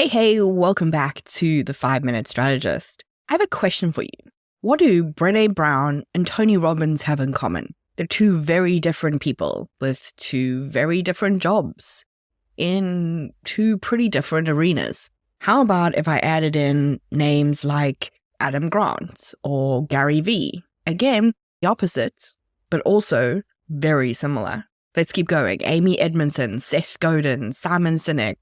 Hey, welcome back to the 5-Minute Strategist. I have a question for you. What do Brené Brown and Tony Robbins have in common? They're two very different people with two very different jobs in two pretty different arenas. How about if I added in names like Adam Grant or Gary Vee? Again, the opposites, but also very similar. Let's keep going. Amy Edmondson, Seth Godin, Simon Sinek,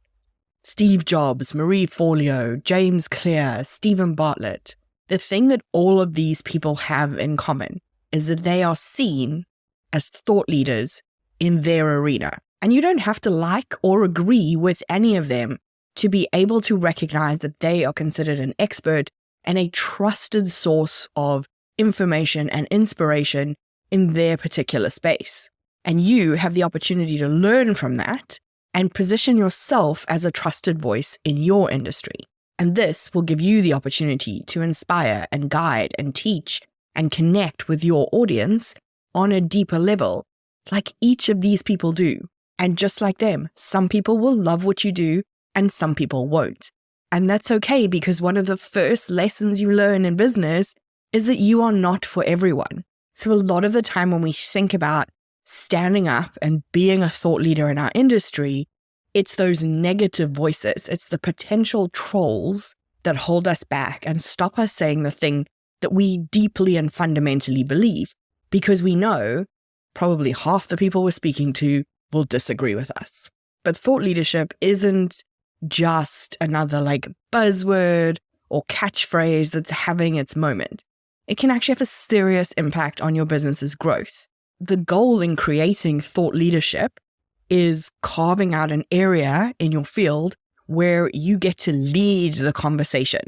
Steve Jobs, Marie Forleo, James Clear, Stephen Bartlett. The thing that all of these people have in common is that they are seen as thought leaders in their arena. And you don't have to like or agree with any of them to be able to recognize that they are considered an expert and a trusted source of information and inspiration in their particular space. And you have the opportunity to learn from that and position yourself as a trusted voice in your industry. And this will give you the opportunity to inspire and guide and teach and connect with your audience on a deeper level, like each of these people do. And just like them, some people will love what you do and some people won't. And that's okay, because one of the first lessons you learn in business is that you are not for everyone. So a lot of the time when we think about standing up and being a thought leader in our industry, it's those negative voices. It's the potential trolls that hold us back and stop us saying the thing that we deeply and fundamentally believe, because we know probably half the people we're speaking to will disagree with us. But thought leadership isn't just another buzzword or catchphrase that's having its moment. It can actually have a serious impact on your business's growth. The goal in creating thought leadership is carving out an area in your field where you get to lead the conversation.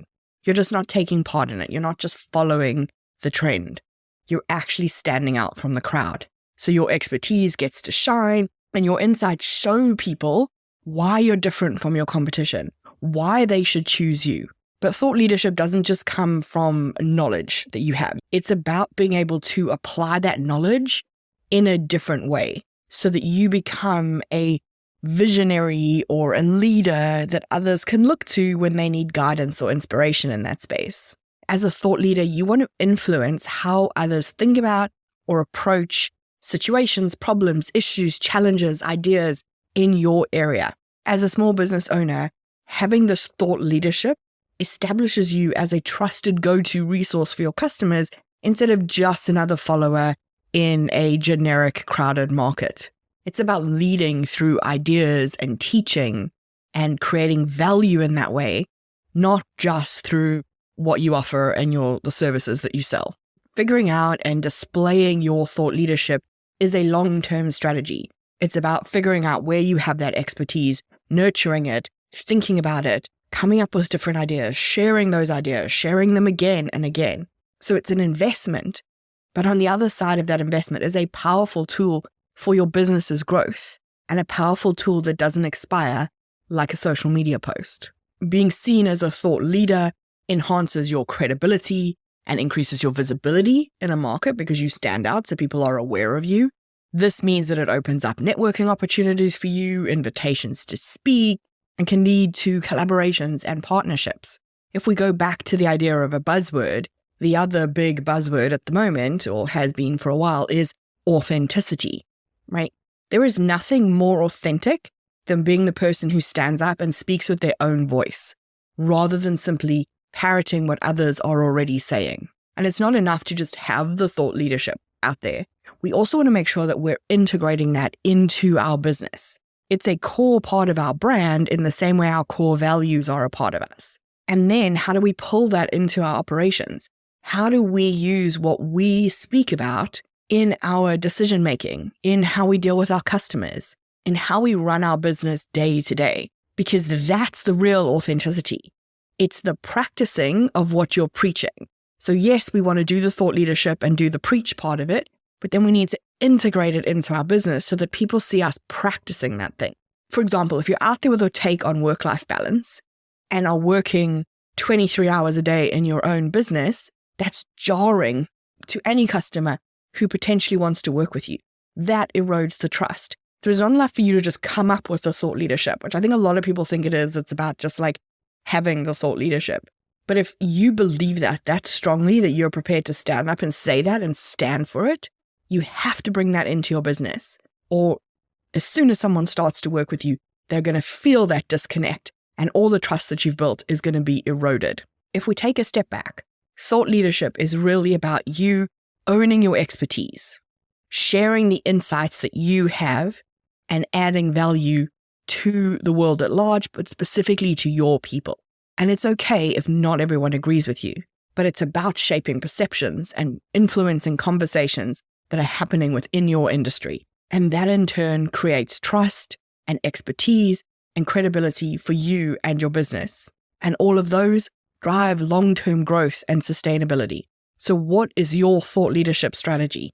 You're just not taking part in it. You're not just following the trend. You're actually standing out from the crowd. So your expertise gets to shine and your insights show people why you're different from your competition, why they should choose you. But thought leadership doesn't just come from knowledge that you have. It's about being able to apply that knowledge in a different way so that you become a visionary or a leader that others can look to when they need guidance or inspiration in that space. As a thought leader, you want to influence how others think about or approach situations, problems, issues, challenges, ideas in your area. As a small business owner, having this thought leadership establishes you as a trusted go-to resource for your customers instead of just another follower in a generic crowded market. It's about leading through ideas and teaching and creating value in that way, not just through what you offer and the services that you sell. Figuring out and displaying your thought leadership is a long-term strategy. It's about figuring out where you have that expertise, nurturing it, thinking about it, coming up with different ideas, sharing those ideas, sharing them again and again. So it's an investment. But on the other side of that investment is a powerful tool for your business's growth, and a powerful tool that doesn't expire like a social media post. Being seen as a thought leader enhances your credibility and increases your visibility in a market because you stand out so people are aware of you. This means that it opens up networking opportunities for you, invitations to speak, and can lead to collaborations and partnerships. If we go back to the idea of a buzzword, the other big buzzword at the moment, or has been for a while, is authenticity, right? There is nothing more authentic than being the person who stands up and speaks with their own voice, rather than simply parroting what others are already saying. And it's not enough to just have the thought leadership out there. We also want to make sure that we're integrating that into our business. It's a core part of our brand in the same way our core values are a part of us. And then how do we pull that into our operations? How do we use what we speak about in our decision making, in how we deal with our customers, in how we run our business day to day? Because that's the real authenticity. It's the practicing of what you're preaching. So yes, we want to do the thought leadership and do the preach part of it, but then we need to integrate it into our business so that people see us practicing that thing. For example, if you're out there with a take on work-life balance and are working 23 hours a day in your own business, that's jarring to any customer who potentially wants to work with you. That erodes the trust. There's not enough for you to just come up with the thought leadership, which I think a lot of people think it is. It's about just having the thought leadership. But if you believe that strongly, that you're prepared to stand up and say that and stand for it, you have to bring that into your business. Or as soon as someone starts to work with you, they're going to feel that disconnect and all the trust that you've built is going to be eroded. If we take a step back, thought leadership is really about you owning your expertise, sharing the insights that you have and adding value to the world at large, but specifically to your people. And it's okay if not everyone agrees with you, but it's about shaping perceptions and influencing conversations that are happening within your industry. And that in turn creates trust and expertise and credibility for you and your business. And all of those drive long-term growth and sustainability. So what is your thought leadership strategy?